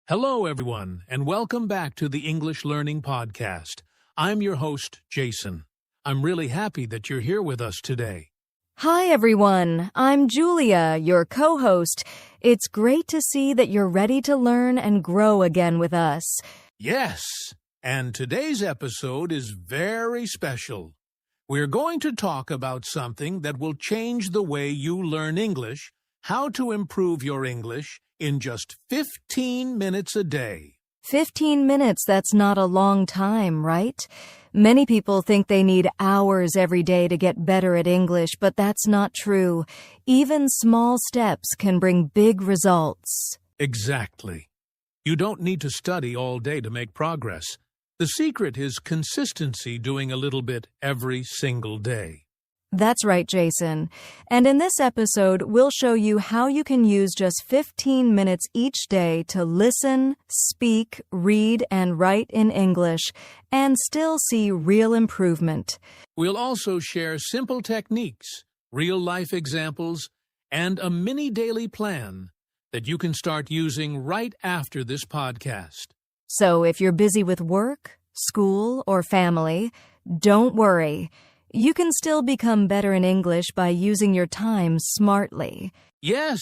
Hello, everyone, and welcome back to the English Learning Podcast. I'm your host, Jason. I'm really happy that you're here with us today. Hi, everyone. I'm Julia, your co-host. It's great to see that you're ready to learn and grow again with us. Yes, and today's episode is very special. We're going to talk about something that will change the way you learn English, how to improve your English in just 15 minutes a day. 15 minutes, that's not a long time, right? Many people think they need hours every day to get better at English, but that's not true. Even small steps can bring big results. Exactly. You don't need to study all day to make progress. The secret is consistency, doing a little bit every single day. That's right, Jason. And in this episode, we'll show you how you can use just 15 minutes each day to listen, speak, read, and write in English, and still see real improvement. We'll also share simple techniques, real-life examples, and a mini daily plan that you can start using right after this podcast. So if you're busy with work, school, or family, don't worry. You can still become better in English by using your time smartly. Yes!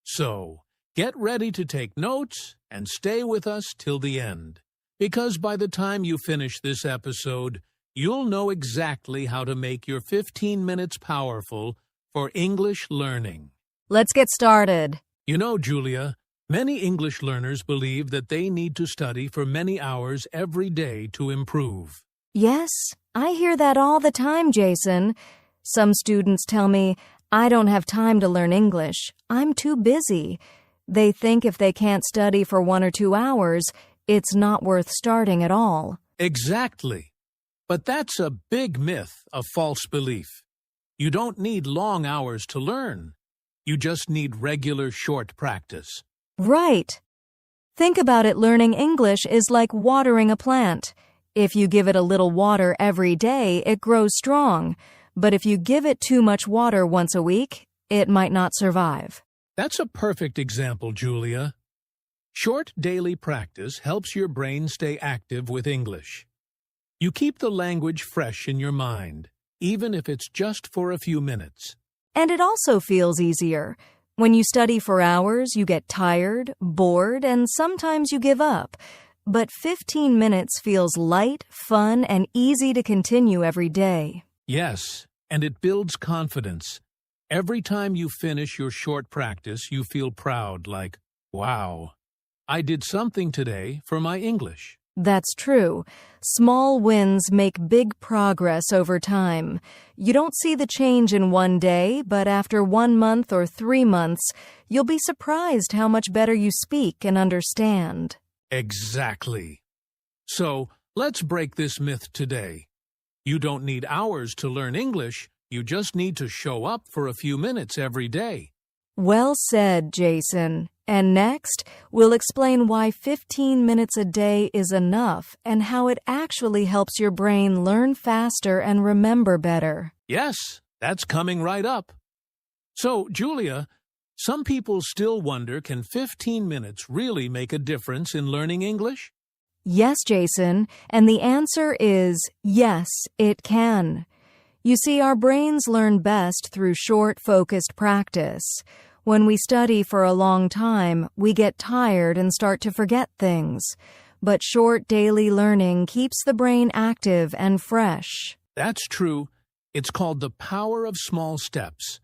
So, get ready to take notes and stay with us till the end. Because by the time you finish this episode, you'll know exactly how to make your 15 minutes powerful for English learning. Let's get started. You know, Julia, many English learners believe that they need to study for many hours every day to improve. Yes, I hear that all the time, Jason. Some students tell me, I don't have time to learn English. I'm too busy. They think if they can't study for 1 or 2 hours, it's not worth starting at all. Exactly. But that's a big myth, a false belief. You don't need long hours to learn. You just need regular short practice. Right. Think about it, learning English is like watering a plant. If you give it a little water every day, it grows strong. But if you give it too much water once a week, it might not survive. That's a perfect example, Julia. Short daily practice helps your brain stay active with English. You keep the language fresh in your mind, even if it's just for a few minutes. And it also feels easier. When you study for hours, you get tired, bored, and sometimes you give up. But 15 minutes feels light, fun, and easy to continue every day. Yes, and it builds confidence. Every time you finish your short practice, you feel proud, like, wow, I did something today for my English. That's true. Small wins make big progress over time. You don't see the change in one day, but after 1 month or 3 months, you'll be surprised how much better you speak and understand. Exactly. So, let's break this myth today. You don't need hours to learn English, you just need to show up for a few minutes every day. Well said, Jason. And next, we'll explain why 15 minutes a day is enough and how it actually helps your brain learn faster and remember better. Yes, that's coming right up. So, Julia, some people still wonder, can 15 minutes really make a difference in learning English? Yes, Jason, and the answer is yes, it can. You see, our brains learn best through short, focused practice. When we study for a long time, we get tired and start to forget things. But short daily learning keeps the brain active and fresh. That's true. It's called the power of small steps.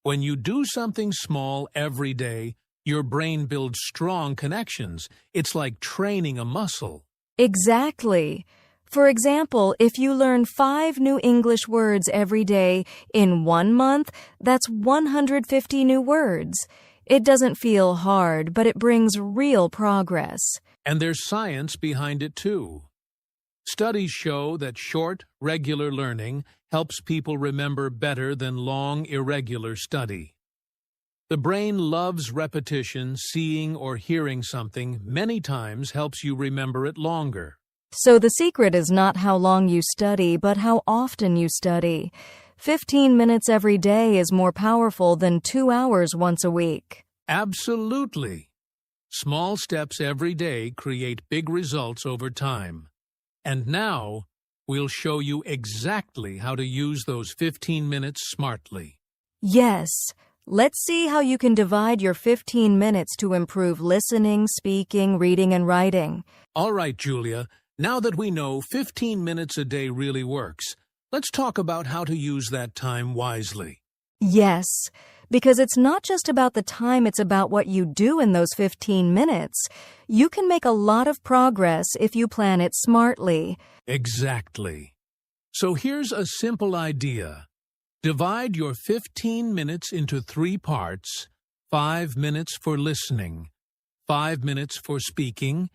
When you do something small every day, your brain builds strong connections. It's like training a muscle. Exactly. For example, if you learn 5 new English words every day in 1 month, that's 150 new words. It doesn't feel hard, but it brings real progress. And there's science behind it too. Studies show that short, regular learning helps people remember better than long, irregular study. The brain loves repetition. Seeing or hearing something many times helps you remember it longer. So the secret is not how long you study, but how often you study. 15 minutes every day is more powerful than 2 hours once a week. Absolutely. Small steps every day create big results over time. And now, we'll show you exactly how to use those 15 minutes smartly. Yes. Let's see how you can divide your 15 minutes to improve listening, speaking, reading, and writing. All right, Julia. Now that we know 15 minutes a day really works, let's talk about how to use that time wisely. Yes, because it's not just about the time, it's about what you do in those 15 minutes. You can make a lot of progress if you plan it smartly. Exactly. So here's a simple idea. Divide your 15 minutes into 3 parts: 5 minutes for listening, 5 minutes for speaking,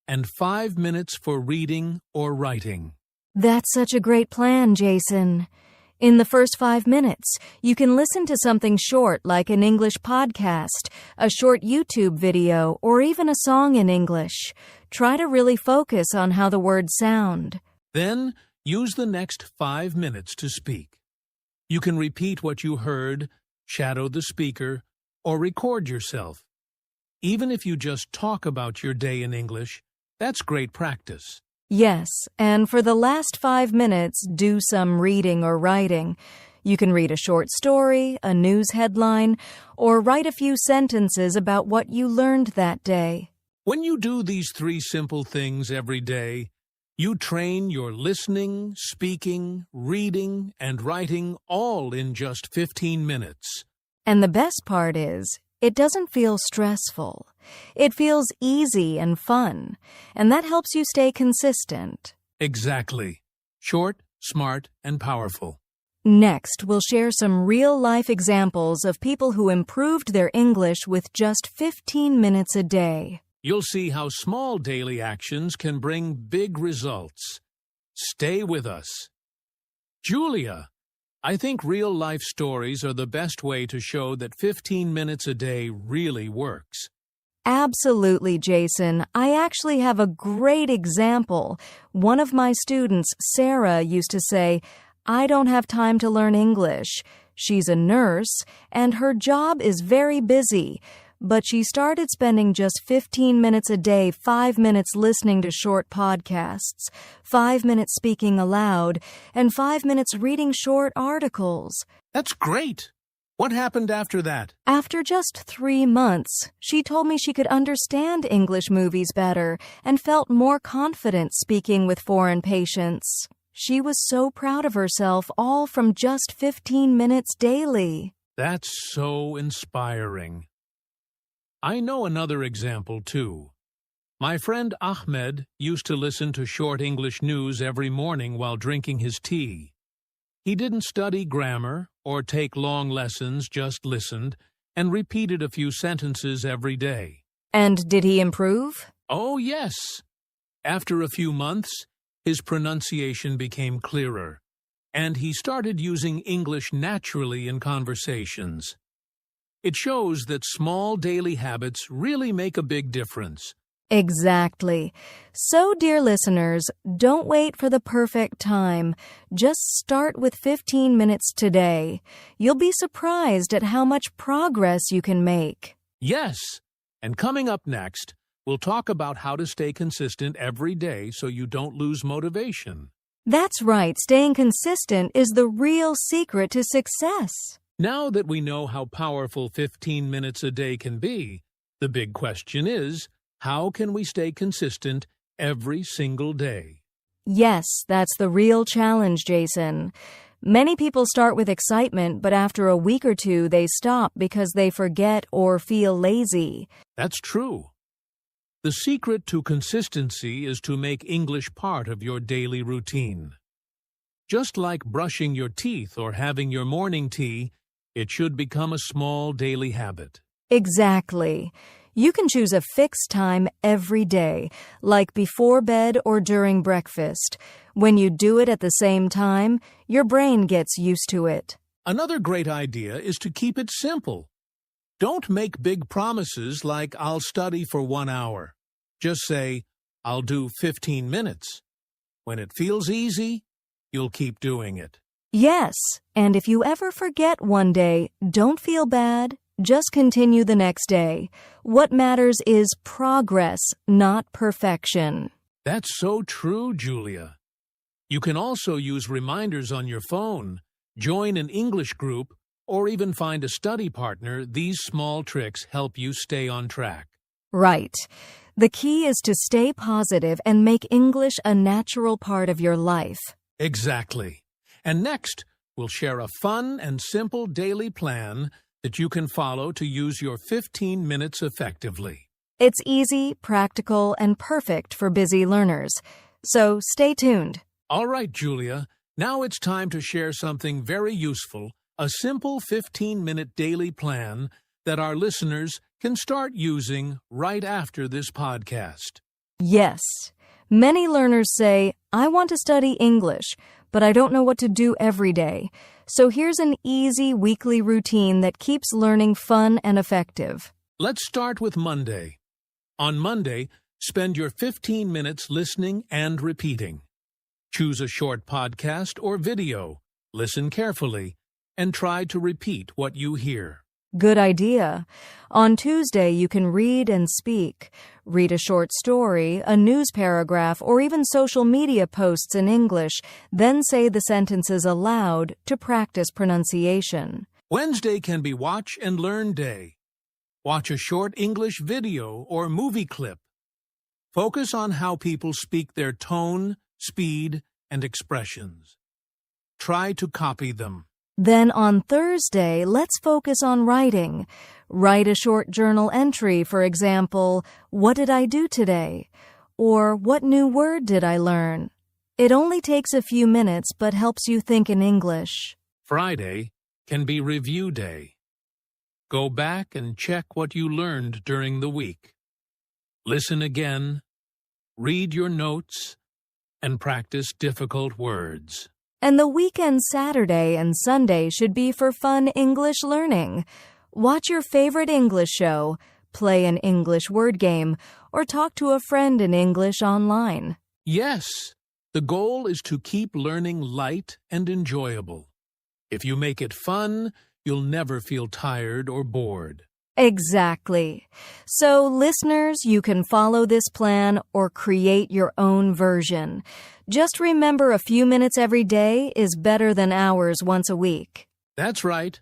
and 5 minutes for reading or writing. That's such a great plan, Jason. In the first 5 minutes, you can listen to something short like an English podcast, a short YouTube video, or even a song in English. Try to really focus on how the words sound. Then, use the next 5 minutes to speak. You can repeat what you heard, shadow the speaker, or record yourself. Even if you just talk about your day in English, that's great practice. Yes, and for the last 5 minutes, do some reading or writing. You can read a short story, a news headline, or write a few sentences about what you learned that day. When you do these 3 simple things every day, you train your listening, speaking, reading, and writing all in just 15 minutes. And the best part is, it doesn't feel stressful. It feels easy and fun, and that helps you stay consistent. Exactly. Short, smart, and powerful. Next, we'll share some real-life examples of people who improved their English with just 15 minutes a day. You'll see how small daily actions can bring big results. Stay with us. Julia, I think real-life stories are the best way to show that 15 minutes a day really works. Absolutely, Jason. I actually have a great example. One of my students, Sarah, used to say, "I don't have time to learn English." She's a nurse, and her job is very busy. But she started spending just 15 minutes a day, 5 minutes listening to short podcasts, 5 minutes speaking aloud, and 5 minutes reading short articles. That's great! What happened after that? After just 3 months, she told me she could understand English movies better and felt more confident speaking with foreign patients. She was so proud of herself, all from just 15 minutes daily. That's so inspiring. I know another example, too. My friend Ahmed used to listen to short English news every morning while drinking his tea. He didn't study grammar or take long lessons, just listened and repeated a few sentences every day. And did he improve? Oh, yes. After a few months, his pronunciation became clearer, and he started using English naturally in conversations. It shows that small daily habits really make a big difference. Exactly. So, dear listeners, don't wait for the perfect time. Just start with 15 minutes today. You'll be surprised at how much progress you can make. Yes, and coming up next, we'll talk about how to stay consistent every day so you don't lose motivation. That's right. Staying consistent is the real secret to success. Now that we know how powerful 15 minutes a day can be, the big question is, how can we stay consistent every single day? Yes, that's the real challenge, Jason. Many people start with excitement, but after a week or two, they stop because they forget or feel lazy. That's true. The secret to consistency is to make English part of your daily routine. Just like brushing your teeth or having your morning tea, it should become a small daily habit. Exactly. You can choose a fixed time every day, like before bed or during breakfast. When you do it at the same time, your brain gets used to it. Another great idea is to keep it simple. Don't make big promises like "I'll study for 1 hour." Just say, "I'll do 15 minutes." When it feels easy, you'll keep doing it. Yes, and if you ever forget one day, don't feel bad. Just continue the next day. What matters is progress, not perfection. That's so true, Julia. You can also use reminders on your phone, join an English group, or even find a study partner. These small tricks help you stay on track. Right. The key is to stay positive and make English a natural part of your life. Exactly. And next, we'll share a fun and simple daily plan that you can follow to use your 15 minutes effectively. It's easy, practical, and perfect for busy learners. So stay tuned. All right, Julia. Now it's time to share something very useful, a simple 15-minute daily plan that our listeners can start using right after this podcast. Yes. Many learners say, I want to study English, but I don't know what to do every day. So here's an easy weekly routine that keeps learning fun and effective. Let's start with Monday. On Monday, spend your 15 minutes listening and repeating. Choose a short podcast or video, listen carefully, and try to repeat what you hear. Good idea. On Tuesday, you can read and speak. Read a short story, a news paragraph, or even social media posts in English, then say the sentences aloud to practice pronunciation. Wednesday can be Watch and Learn Day. Watch a short English video or movie clip. Focus on how people speak their tone, speed, and expressions. Try to copy them. Then on Thursday, let's focus on writing. Write a short journal entry, for example, what did I do today? Or what new word did I learn? It only takes a few minutes but helps you think in English. Friday can be Review Day. Go back and check what you learned during the week. Listen again, read your notes, and practice difficult words. And the weekend Saturday and Sunday should be for fun English learning. Watch your favorite English show, play an English word game, or talk to a friend in English online. Yes, the goal is to keep learning light and enjoyable. If you make it fun, you'll never feel tired or bored. Exactly. So, listeners, you can follow this plan or create your own version. Just remember, a few minutes every day is better than hours once a week. That's right.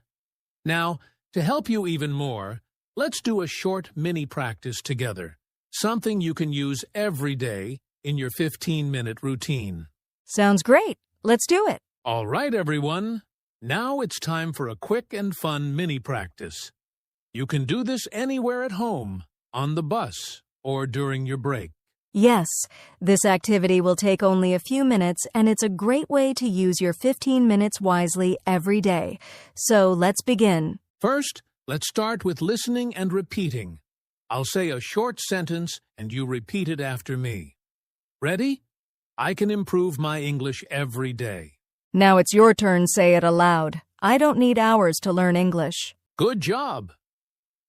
Now, to help you even more, let's do a short mini practice together, something you can use every day in your 15-minute routine. Sounds great. Let's do it. All right, everyone. Now it's time for a quick and fun mini practice. You can do this anywhere at home, on the bus, or during your break. Yes, this activity will take only a few minutes, and it's a great way to use your 15 minutes wisely every day. So let's begin. First, let's start with listening and repeating. I'll say a short sentence, and you repeat it after me. Ready? I can improve my English every day. Now it's your turn. Say it aloud. I don't need hours to learn English. Good job.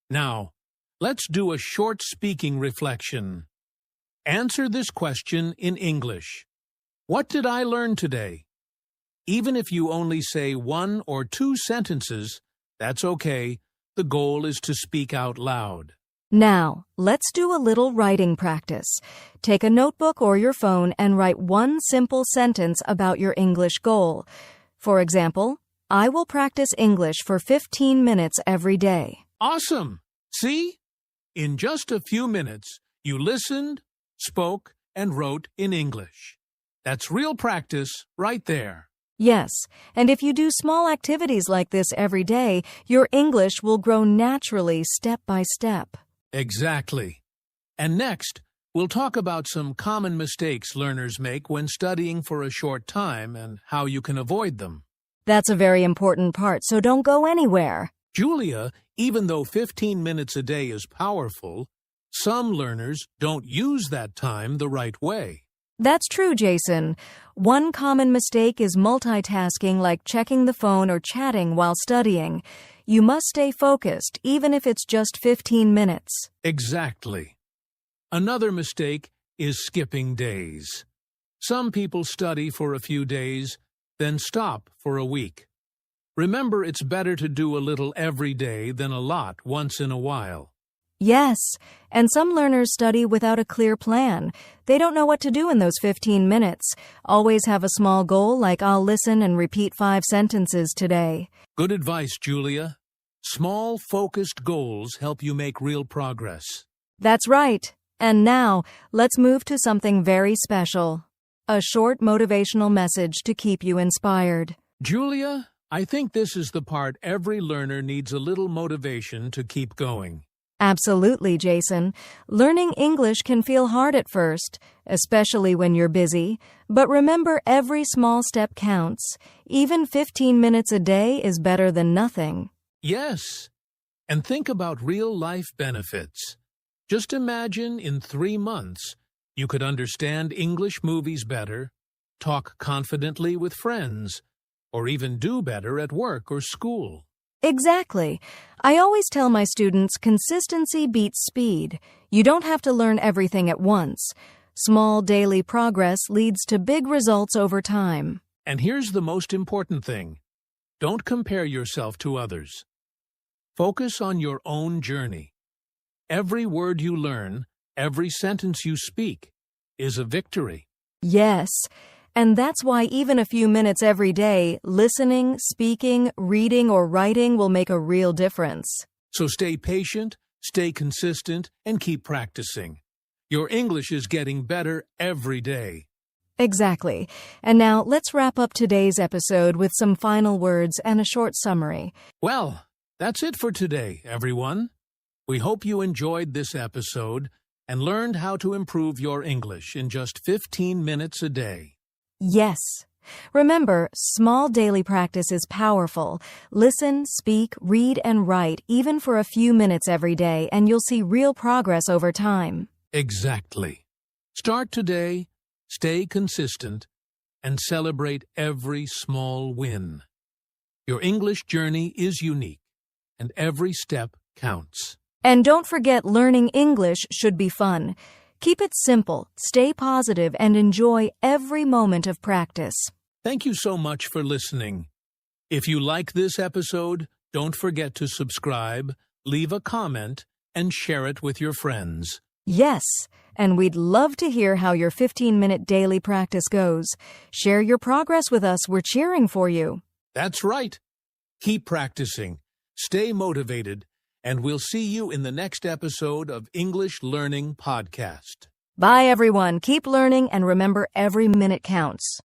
Now, let's do a short speaking reflection. Answer this question in English. What did I learn today? Even if you only say 1 or 2 sentences, that's okay. The goal is to speak out loud. Now, let's do a little writing practice. Take a notebook or your phone and write one simple sentence about your English goal. For example, I will practice English for 15 minutes every day. Awesome! See? In just a few minutes, you listened, spoke, and wrote in English. That's real practice right there. Yes, and if you do small activities like this every day, your English will grow naturally step by step. Exactly. And next, we'll talk about some common mistakes learners make when studying for a short time and how you can avoid them. That's a very important part, so don't go anywhere. Julia, even though 15 minutes a day is powerful, some learners don't use that time the right way. That's true, Jason. One common mistake is multitasking, like checking the phone or chatting while studying. You must stay focused, even if it's just 15 minutes. Exactly. Another mistake is skipping days. Some people study for a few days, then stop for a week. Remember, it's better to do a little every day than a lot once in a while. Yes, and some learners study without a clear plan. They don't know what to do in those 15 minutes. Always have a small goal like I'll listen and repeat 5 sentences today. Good advice, Julia. Small, focused goals help you make real progress. That's right. And now, let's move to something very special. A short motivational message to keep you inspired. Julia, I think this is the part every learner needs a little motivation to keep going. Absolutely, Jason. Learning English can feel hard at first, especially when you're busy. But remember, every small step counts. Even 15 minutes a day is better than nothing. Yes, and think about real-life benefits. Just imagine in 3 months, you could understand English movies better, talk confidently with friends, or even do better at work or school. Exactly. I always tell my students consistency beats speed. You don't have to learn everything at once. Small daily progress leads to big results over time. And here's the most important thing. Don't compare yourself to others. Focus on your own journey. Every word you learn, every sentence you speak, is a victory. Yes. And that's why even a few minutes every day, listening, speaking, reading, or writing will make a real difference. So stay patient, stay consistent, and keep practicing. Your English is getting better every day. Exactly. And now let's wrap up today's episode with some final words and a short summary. Well, that's it for today, everyone. We hope you enjoyed this episode and learned how to improve your English in just 15 minutes a day. Yes. Remember, small daily practice is powerful. Listen, speak, read, and write even for a few minutes every day, and you'll see real progress over time. Exactly. Start today, stay consistent, and celebrate every small win. Your English journey is unique, and every step counts. And don't forget, learning English should be fun. Keep it simple, stay positive, and enjoy every moment of practice. Thank you so much for listening. If you like this episode, don't forget to subscribe, leave a comment, and share it with your friends. Yes, and we'd love to hear how your 15-minute daily practice goes. Share your progress with us. We're cheering for you. That's right. Keep practicing, stay motivated, and we'll see you in the next episode of English Learning Podcast. Bye, everyone. Keep learning, and remember, every minute counts.